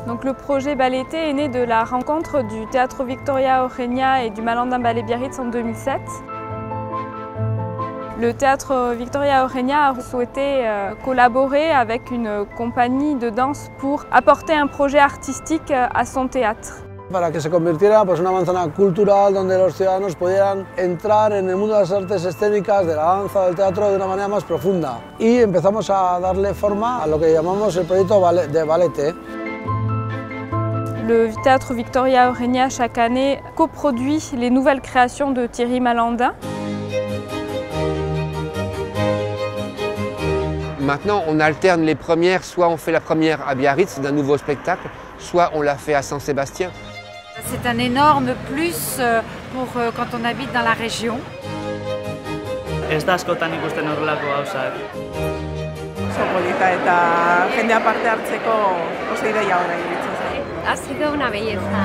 Donc le projet Ballet-Été est né de la rencontre du Théâtre Victoria Eugenia et du Malandin Ballet Biarritz en 2007. Le Théâtre Victoria Eugenia a souhaité collaborer avec une compagnie de danse pour apporter un projet artistique à son théâtre. Para que se convirtiera en una manzana cultural donde los ciudadanos pudieran entrar en el mundo de las artes escénicas, de la danza, del teatro de una manera más profunda. Y empezamos a darle forma a lo que llamamos el proyecto de Ballet-Été. Le Théâtre Victoria Eugenia, chaque année, coproduit les nouvelles créations de Thierry Malandin. Maintenant, on alterne les premières, soit on fait la première à Biarritz d'un nouveau spectacle, soit on l'a fait à Saint-Sébastien. C'est un énorme plus pour quand on habite dans la région. Ez da askotan ikusten horrelako gauzak. Oso polita eta jendea parte hartzeko oso ideia ona iruditzen zait. Ha sido una belleza.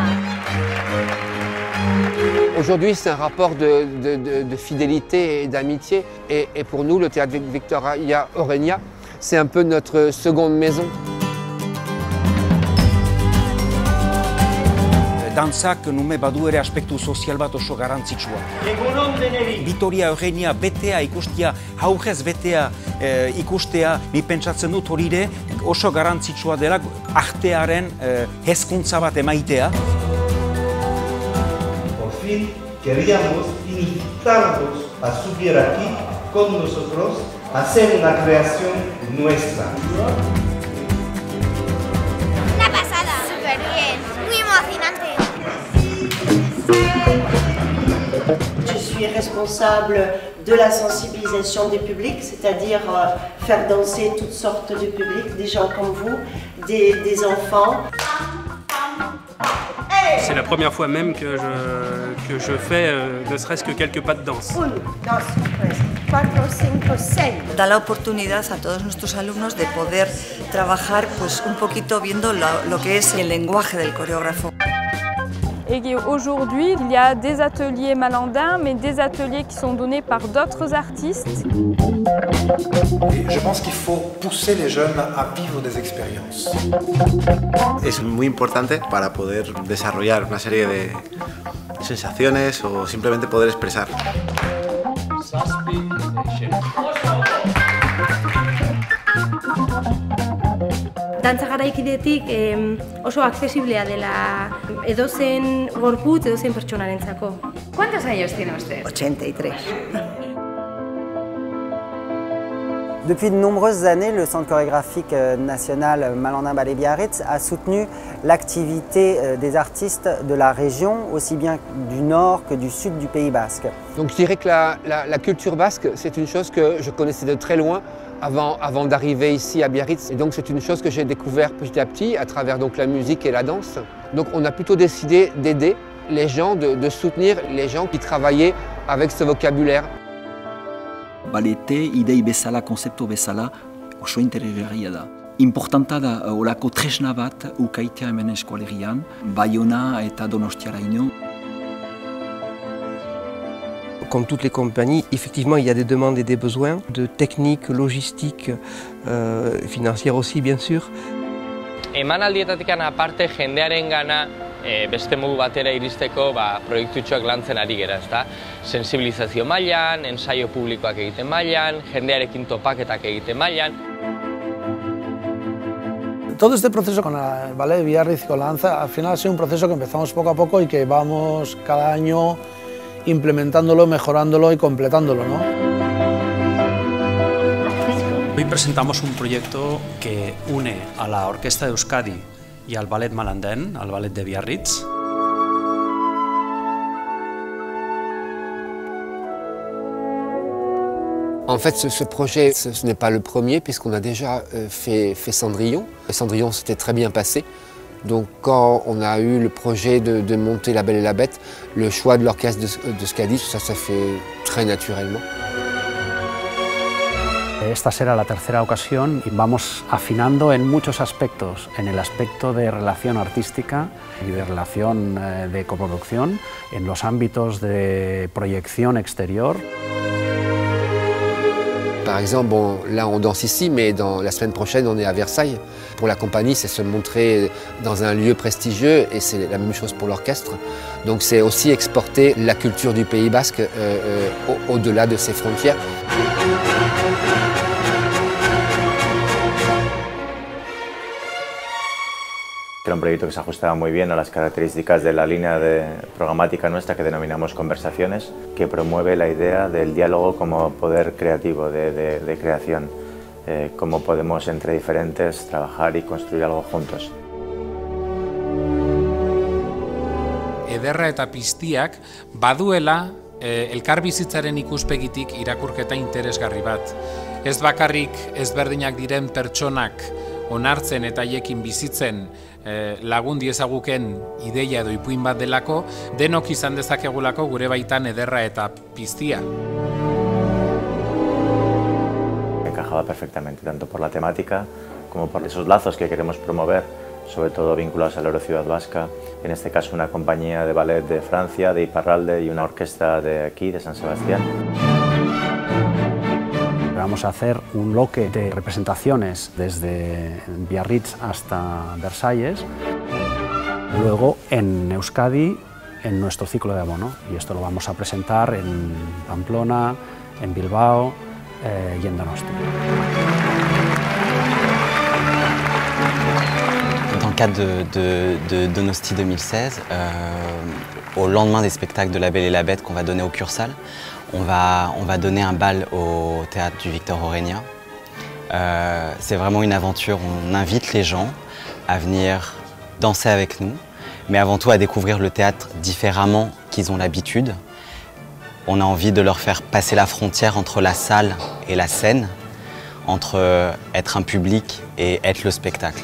Aujourd'hui, c'est un rapport de fidélité et d'amitié. Et pour nous, le Théâtre Victoria Eugenia, c'est un peu notre seconde maison. Dantzak nume badu ere aspektu sozial bat oso garrantzitsua. Victoria Eugenia betea ikustea, aurrez betea ikustea, ni pentsatzen dut hori ere oso garrantzitsua dela artearen hezkuntza bat emaitea. Por fin queríamos invitarlos a subir aquí con nosotros a hacer una creación nuestra. Una pasada. Súper bien. Muy emocionante. Je suis responsable de la sensibilisation du public, c'est-à-dire faire danser toutes sortes de publics, des gens comme vous, des enfants. C'est la première fois même que je fais ne serait-ce que quelques pas de danse. 1, 2, 3, 4, 5, 6. Da la oportunidad a todos nuestros alumnos de poder trabajar pues, un poquito viendo lo que es el lenguaje del coreógrafo. Et aujourd'hui, il y a des ateliers Malandin, mais des ateliers qui sont donnés par d'autres artistes. Et je pense qu'il faut pousser les jeunes à vivre des expériences. Es muy importante para poder desarrollar una serie de sensaciones o simplemente poder expresar. Dantza garaikidetik oso accesiblea dela edozein gorputz, edozein pertsonarentzako. ¿Cuántos años tiene usted? 83. Depuis de nombreuses années, le Centre chorégraphique national Malandin Ballet Biarritz a soutenu l'activité des artistes de la région, aussi bien du nord que du sud du Pays basque. Donc je dirais que la culture basque, c'est une chose que je connaissais de très loin avant d'arriver ici à Biarritz. Et donc c'est une chose que j'ai découvert petit à petit à travers donc, la musique et la danse. Donc on a plutôt décidé d'aider les gens, de soutenir les gens qui travaillaient avec ce vocabulaire. Ballet-Été, idei bezala, konzeptu bezala, oso interesgarria da. Importanta da olako tresna bat ukaitea hemen eskualerian, Baiona eta Donostiaraino. Comme toutes les compagnies, effectivement, il y a des demandes et des besoins de techniques, logistiques, financières aussi, bien sûr. Emanaldietatik aparte jendearengana beste modu batera iristeko proiektutxoak lantzen ari gera, ezta? Sensibilizazio mailan, ensaio publikoak egiten mailan, jendearekin topaketak egiten mailan. Todo este proceso con el Ballet de Biarritz y con la danza, al final ha sido un proceso que empezamos poco a poco y que vamos cada año implementándolo, mejorándolo y completándolo, ¿no? Hoy presentamos un proyecto que une a la Orquesta de Euskadi y al Ballet Malandin, al Ballet de Biarritz. En fait, ce projet, ce n'est pas le premier puisqu'on a déjà fait Cendrillon. Cendrillon s'était très bien passé. Donc quand on a eu le projet de monter La Belle et la Bête, le choix de l'orchestre de Scadi, ça s'est fait très naturellement. Esta será la tercera ocasión y vamos afinando en muchos aspectos, en el aspecto de relación artística y de relación de coproducción, en los ámbitos de proyección exterior. Par exemple, bon, là on danse ici, mais la semaine prochaine on est à Versailles. Pour la compagnie, c'est se montrer dans un lieu prestigieux et c'est la même chose pour l'orchestre. Donc c'est aussi exporter la culture du Pays Basque au-delà de ses frontières. Era un proyecto que se ajustaba muy bien a las características de la línea programática nuestra que denominamos Conversaciones, que promueve la idea del diálogo como poder creativo, de creación, cómo podemos entre diferentes trabajar y construir algo juntos. Ederra eta piztiak baduela elkarbizitzaren ikuspegitik irakurketa interesgarri bat. Ez bakarrik ezberdinak diren pertsonak onartzen eta haiekin bizitzen lagun diezaguken ideia edo ipuin bat delako, denok izan dezakegulako gure baitan ederra eta piztia. Encajaba perfectamente, tanto por la temática como por esos lazos que queremos promover, sobre todo vinculados a la Eurociudad Vasca, en este caso una compañía de ballet de Francia, de Iparralde, y una orquesta de aquí, de San Sebastián. Vamos a hacer un bloque de representaciones desde Biarritz hasta Versalles, luego en Euskadi, en nuestro ciclo de abono, y esto lo vamos a presentar en Pamplona, en Bilbao y en Donostia. Dans le cadre de Donosti 2016, au lendemain des spectacles de La Belle et la Bête qu'on va donner au Cursal, on va donner un bal au théâtre du Victor Orenia. C'est vraiment une aventure, on invite les gens à venir danser avec nous, mais avant tout à découvrir le théâtre différemment qu'ils ont l'habitude. On a envie de leur faire passer la frontière entre la salle et la scène, entre être un public et être le spectacle.